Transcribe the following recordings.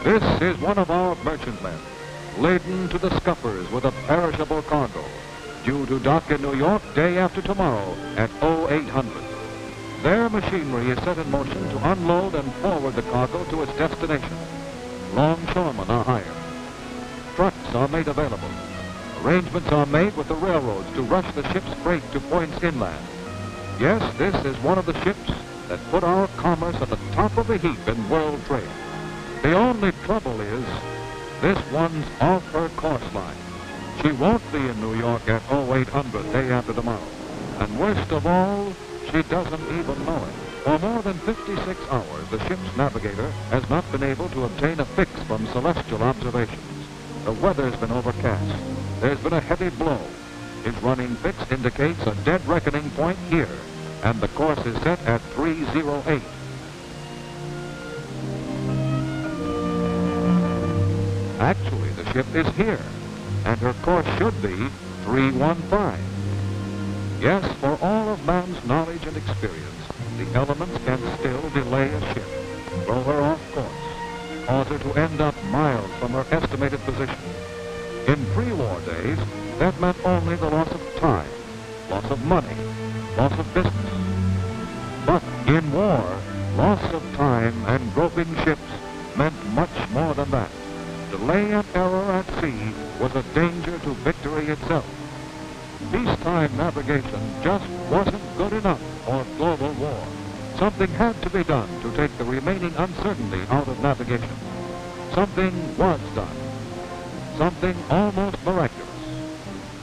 This is one of our merchantmen, laden to the scuppers with a perishable cargo, due to dock in New York day after tomorrow at 0800. Their machinery is set in motion to unload and forward the cargo to its destination. Longshoremen are hired. Trucks are made available. Arrangements are made with the railroads to rush the ship's freight to points inland. Yes, this is one of the ships that put our commerce at the top of the heap in world trade. The only trouble is, this one's off her course line. She won't be in New York at 0800 day after tomorrow. And worst of all, she doesn't even know it. For more than 56 hours, the ship's navigator has not been able to obtain a fix from celestial observations. The weather's been overcast. There's been a heavy blow. His running fix indicates a dead reckoning point here, and the course is set at 308. Actually, the ship is here, and her course should be 315. Yes, for all of man's knowledge and experience, the elements can still delay a ship, throw her off course, cause her to end up miles from her estimated position. In pre-war days, that meant only the loss of time, loss of money, loss of business. But in war, loss of time and groping ships meant much more than that. Delay and error at sea was a danger to victory itself. Peacetime navigation just wasn't good enough for global war. Something had to be done to take the remaining uncertainty out of navigation. Something was done. Something almost miraculous.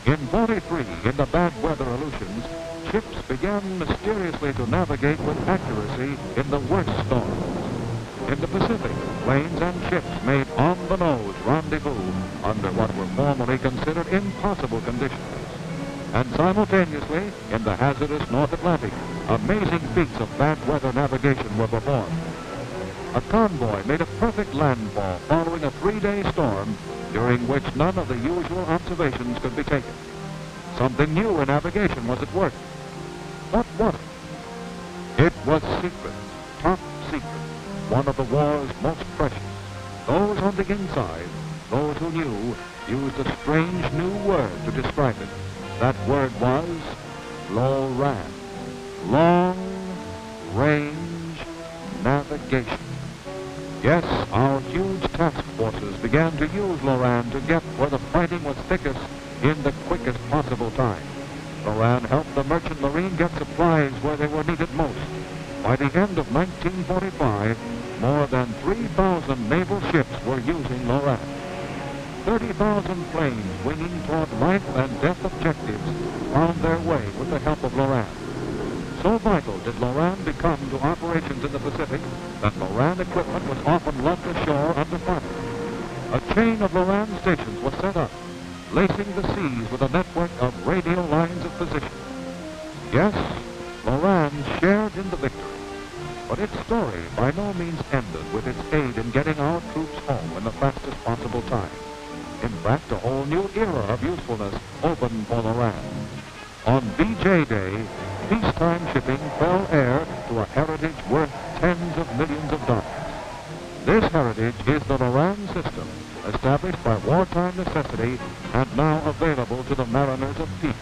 In 43, in the bad weather Aleutians, ships began mysteriously to navigate with accuracy in the worst storms. In the Pacific, planes and ships made on-the-nose rendezvous under what were formerly considered impossible conditions. And simultaneously, in the hazardous North Atlantic, amazing feats of bad weather navigation were performed. A convoy made a perfect landfall following a 3-day storm during which none of the usual observations could be taken. Something new in navigation was at work. What was it? It was secret, top secret, one of the war's most precious. Those on the inside, those who knew, used a strange new word to describe it. That word was Loran, long-range navigation. Yes, our huge task forces began to use Loran to get where the fighting was thickest in the quickest possible time. Loran helped the merchant marine get supplies where they were needed most. By the end of 1945, more than 3,000 naval ships were using Loran. 30,000 planes winging toward life and death objectives found their way with the help of Loran. So vital did Loran become to operations in the Pacific that Loran equipment was often left ashore under fire. A chain of Loran stations was set up, lacing the seas with a network of radial lines of position. Yes, Loran shared in the victory, but its story by no means ended with its aid in getting our troops home in the fastest possible time. In fact, a whole new era of usefulness opened for Loran. On VJ Day, peacetime shipping fell heir to a heritage worth tens of millions of dollars. This heritage is the Loran system, established by wartime necessity and now available to the mariners of peace.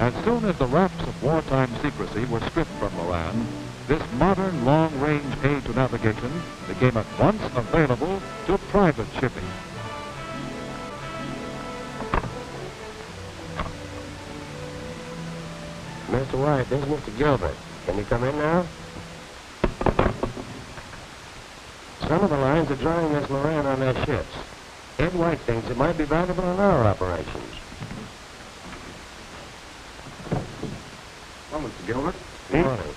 As soon as the wraps of wartime secrecy were stripped from Loran, this modern long-range aid to navigation became at once available to private shipping. Mr. White, this is Mr. Gilbert. Can you come in now? Some of the lines are drawing this Loran on their ships. Ed White thinks it might be valuable in our operations. Well, Mr. Gilbert. Good morning.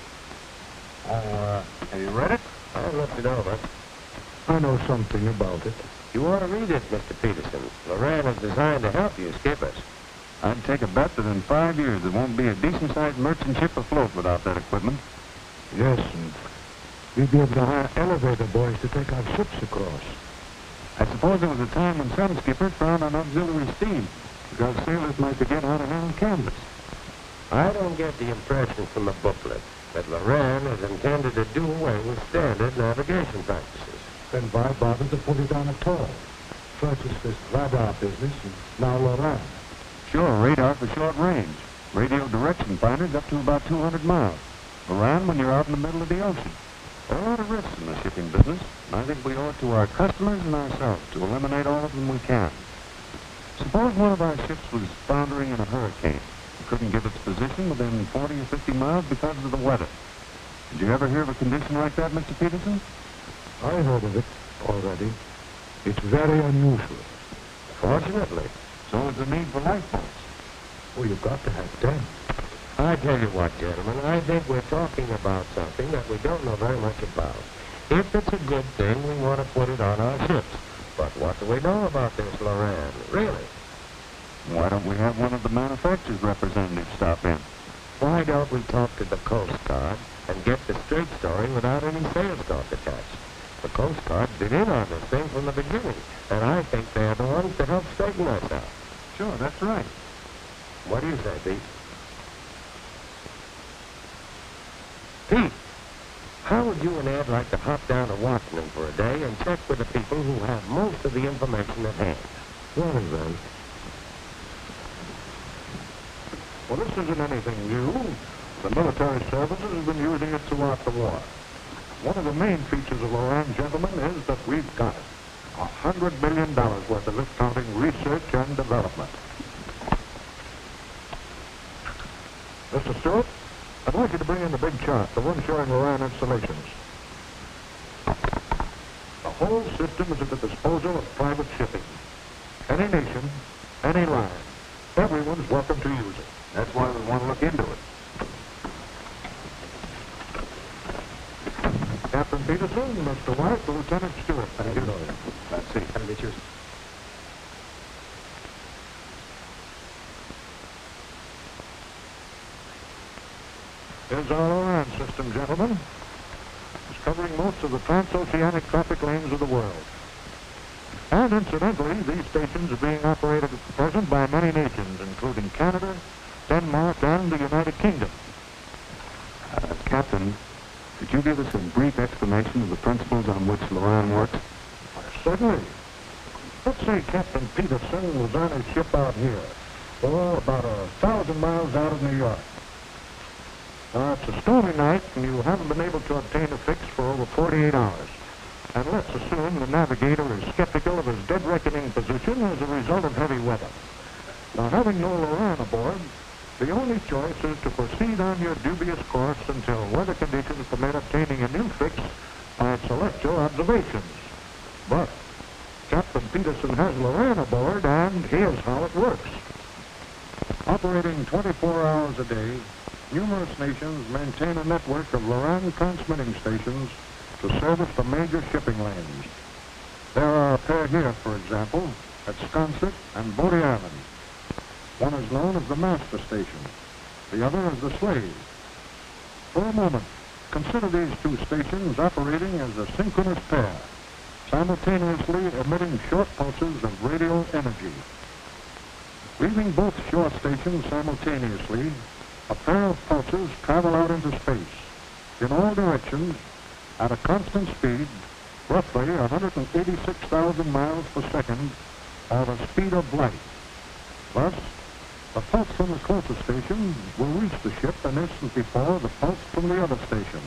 Have you read it? I looked it over. I know something about it. You ought to read this, Mr. Peterson. Loran is designed to help you skip us. I'd take a bet that in 5 years there won't be a decent-sized merchant ship afloat without that equipment. Yes, and we'd be able to hire elevator boys to take our ships across. I suppose there was a time when some skippers found an auxiliary steam because sailors might forget how to handle canvas. I don't get the impression from the booklet that Loran is intended to do away with standard navigation practices. then why bother to put it on at all? First it's this radar business, and now Loran. Sure, radar for short range. Radio direction finders up to about 200 miles. Around when you're out in the middle of the ocean. There are a lot of risks in the shipping business, and I think we owe it to our customers and ourselves to eliminate all of them we can. Suppose one of our ships was foundering in a hurricane. We couldn't give its position within 40 or 50 miles because of the weather. Did you ever hear of a condition like that, Mr. Peterson? I heard of it already. It's very unusual. Fortunately. So is the need for lifeboats. Well, you've got to have them. I tell you what, gentlemen, I think we're talking about something that we don't know very much about. If it's a good thing, we want to put it on our ships. But what do we know about this, Loran? Really? Why don't we have one of the manufacturer's representatives stop in? Why don't we talk to the Coast Guard and get the straight story without any sales talk attached? The Coast Guard's been in on this thing from the beginning, and I think they're the ones to help straighten us out. Sure, that's right. What do you say, Pete? Pete, how would you and Ed like to hop down to Washington for a day and check with the people who have most of the information at hand? Well, then. Well, this isn't anything new. The military services have been using it throughout the war. One of the main features of Loran, gentlemen, is that we've got $100 million worth of it, counting research and development. Mr. Stewart, I'd like you to bring in the big chart, the one showing Loran installations. The whole system is at the disposal of private shipping. Any nation, any line, everyone's welcome to use it. That's why we want to look into it. Captain Peterson, Mr. White, Lieutenant Stewart. Thank you. Let's see. Can I get yours? Here's our Loran system, gentlemen. It's covering most of the transoceanic traffic lanes of the world. And incidentally, these stations are being operated at present by many nations, including Canada, Denmark, and the United Kingdom. Captain, could you give us a brief explanation of the principles on which Loran works? Certainly. Let's say Captain Peterson was on his ship out here, about 1,000 miles out of New York. It's a stormy night, and you haven't been able to obtain a fix for over 48 hours. And let's assume the navigator is skeptical of his dead reckoning position as a result of heavy weather. Now, having no Loran aboard, the only choice is to proceed on your dubious course until weather conditions permit obtaining a new fix by celestial observations. But Captain Peterson has Loran aboard, and here's how it works. Operating 24 hours a day, numerous nations maintain a network of Loran transmitting stations to service the major shipping lanes. There are a pair here, for example, at Sconset and Bodie Island. One is known as the master station, the other as the slave. For a moment, consider these two stations operating as a synchronous pair, simultaneously emitting short pulses of radio energy. Leaving both shore stations simultaneously, a pair of pulses travel out into space, in all directions, at a constant speed, roughly 186,000 miles per second, or the speed of light. Thus, the pulse from the closest station will reach the ship an instant before the pulse from the other station.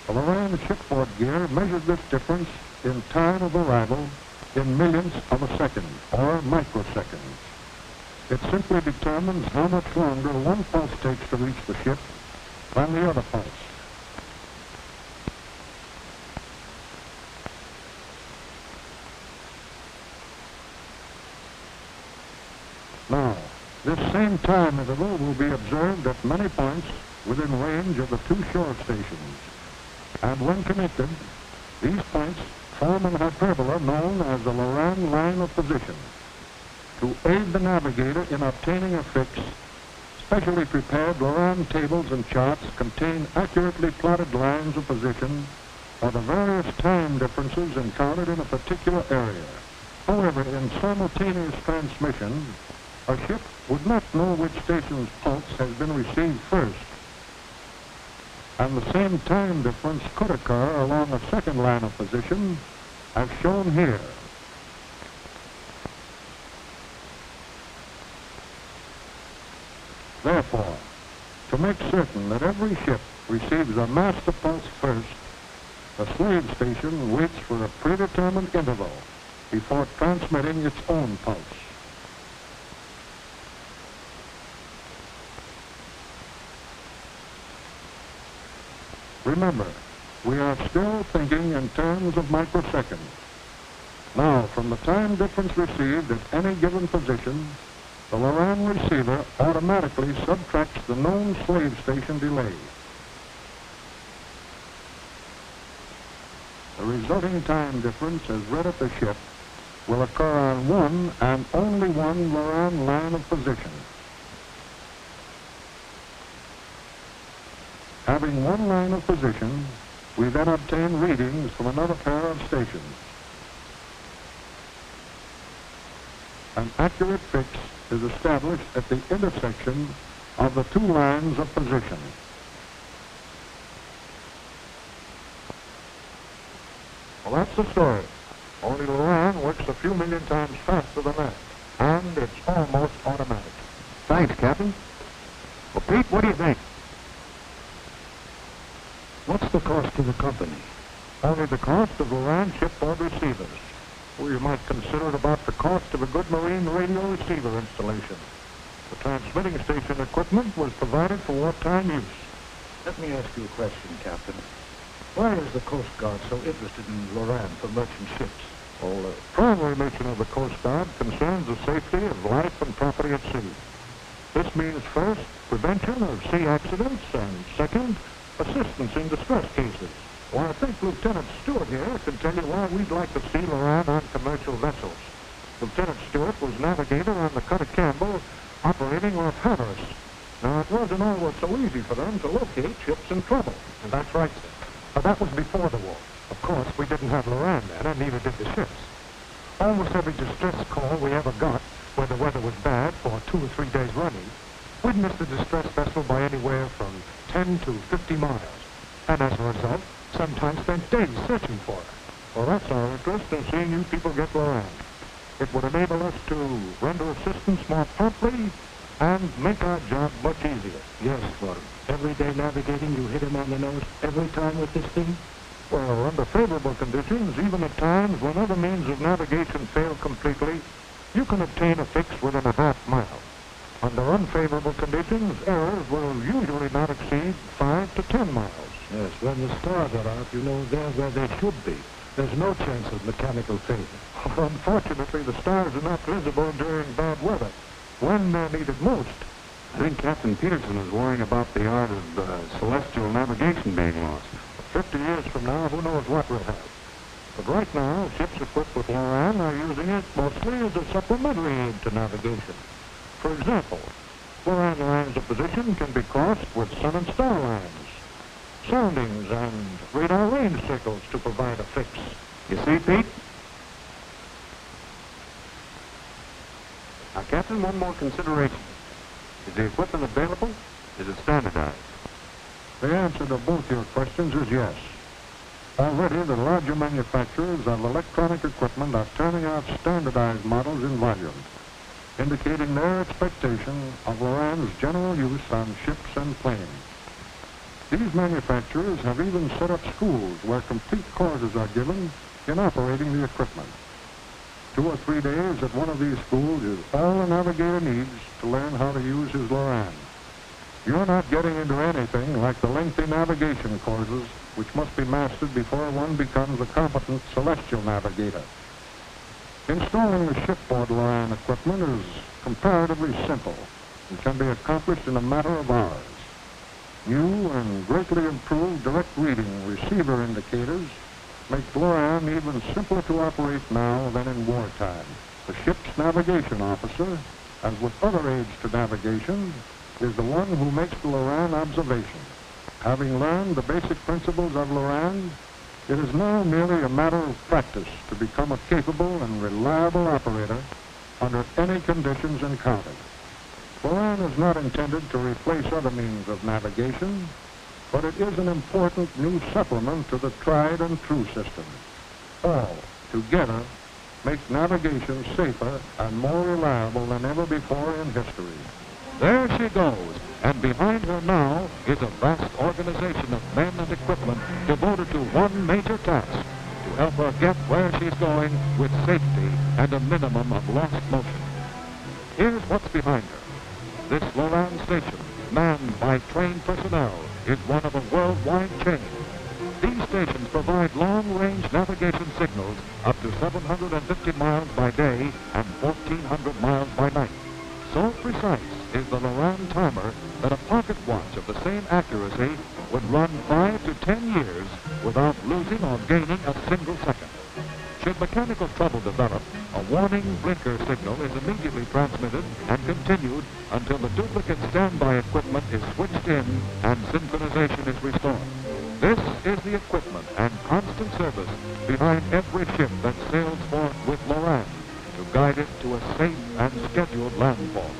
The Loran shipboard gear measures this difference in time of arrival in millionths of a second, or microseconds. It simply determines how much longer one pulse takes to reach the ship than the other pulse. Now, this same time interval will be observed at many points within range of the two shore stations. And when connected, these points form an hyperbola known as the Loran line of position. To aid the navigator in obtaining a fix, specially prepared Loran tables and charts contain accurately plotted lines of position for the various time differences encountered in a particular area. However, in simultaneous transmission, a ship would not know which station's pulse has been received first. and the same time difference could occur along a second line of position, as shown here. Therefore, to make certain that every ship receives a master pulse first, the slave station waits for a predetermined interval before transmitting its own pulse. Remember, we are still thinking in terms of microseconds. Now, from the time difference received at any given position, the Loran receiver automatically subtracts the known slave station delay. The resulting time difference as read at the ship will occur on one and only one Loran line of position. Having one line of position, we then obtain readings from another pair of stations. An accurate fix is established at the intersection of the two lines of position. Well, that's the story. Only Loran works a few million times faster than that, and it's almost automatic. Thanks, Captain. Well, Pete, what do you think? What's the cost to the company? Only the cost of Loran shipboard receivers. Or you might consider it about the cost of a good marine radio receiver installation. The transmitting station equipment was provided for wartime use. Let me ask you a question, Captain. Why is the Coast Guard so interested in Loran for merchant ships? Well, the primary mission of the Coast Guard concerns the safety of life and property at sea. This means, first, prevention of sea accidents, and second, assistance in distress cases. Well, I think Lieutenant Stewart here can tell you why we'd like to see Loran on commercial vessels. Lieutenant Stewart was navigator on the cutter Campbell, operating off Hatteras. Now, it wasn't always so easy for them to locate ships in trouble. And that's right, sir. But that was before the war. Of course, we didn't have Loran then, and neither did the ships. Almost every distress call we ever got, where the weather was bad for 2 or 3 days running, we'd miss the distress vessel by anywhere from 10 to 50 miles. And as a result, sometimes spent days searching for her. Well, that's our interest in seeing you people get Loran. It would enable us to render assistance more promptly and make our job much easier. Yes, Loran. Everyday navigating, you hit him on the nose every time with this thing? Well, under favorable conditions, even at times when other means of navigation fail completely, you can obtain a fix within a half mile. Under unfavorable conditions, errors will usually not exceed 5 to 10 miles. Yes, when the stars are out, you know they're where they should be. There's no chance of mechanical failure. Unfortunately, the stars are not visible during bad weather, when they're needed most. I think Captain Peterson is worrying about the art of celestial navigation being lost. 50 years from now, who knows what we'll have. But right now, ships equipped with Loran are using it mostly as a supplementary aid to navigation. For example, Loran lines of position can be crossed with sun and star lines, soundings, and radar range circles to provide a fix. You see, Pete? Now, Captain, one more consideration. Is the equipment available? Is it standardized? The answer to both your questions is yes. Already, the larger manufacturers of electronic equipment are turning out standardized models in volume, indicating their expectation of Loran's general use on ships and planes. These manufacturers have even set up schools where complete courses are given in operating the equipment. 2 or 3 days at one of these schools is all a navigator needs to learn how to use his Loran. You're not getting into anything like the lengthy navigation courses which must be mastered before one becomes a competent celestial navigator. Installing the shipboard Loran equipment is comparatively simple and can be accomplished in a matter of hours. New and greatly improved direct reading receiver indicators make Loran even simpler to operate now than in wartime. The ship's navigation officer, as with other aids to navigation, is the one who makes the Loran observation. Having learned the basic principles of Loran, it is now merely a matter of practice to become a capable and reliable operator under any conditions encountered. Loran is not intended to replace other means of navigation. but it is an important new supplement to the tried and true system. All, together, make navigation safer and more reliable than ever before in history. There she goes, and behind her now is a vast organization of men and equipment devoted to one major task, to help her get where she's going with safety and a minimum of lost motion. Here's what's behind her. This Loran station, manned by trained personnel, is one of a worldwide chain. These stations provide long-range navigation signals up to 750 miles by day and 1,400 miles by night. So precise is the Loran timer that a pocket watch of the same accuracy would run 5 to 10 years without losing or gaining a single second. Should mechanical trouble develop, a warning blinker signal is immediately transmitted and continued until the duplicate standby equipment is switched in and synchronization is restored. This is the equipment and constant service behind every ship that sails forth with Loran to guide it to a safe and scheduled landfall.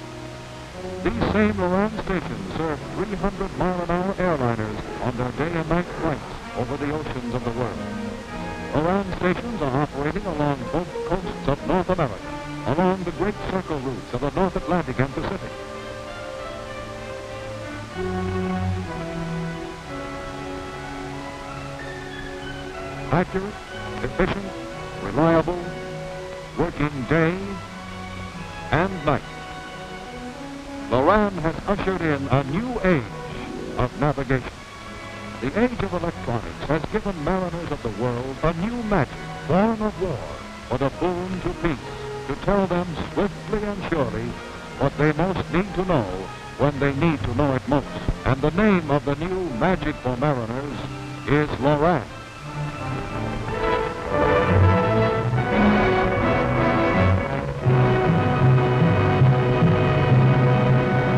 These same Loran stations serve 300-mile-an-hour airliners on their day and night flights over the oceans of the world. Loran stations are operating along both coasts of North America, along the great circle routes of the North Atlantic and Pacific. Accurate, efficient, reliable, working day and night. Loran has ushered in a new age of navigation. The age of electronics has given mariners of the world a new magic, born of war, but a boon to peace, to tell them swiftly and surely what they most need to know when they need to know it most. And the name of the new magic for mariners is Loran.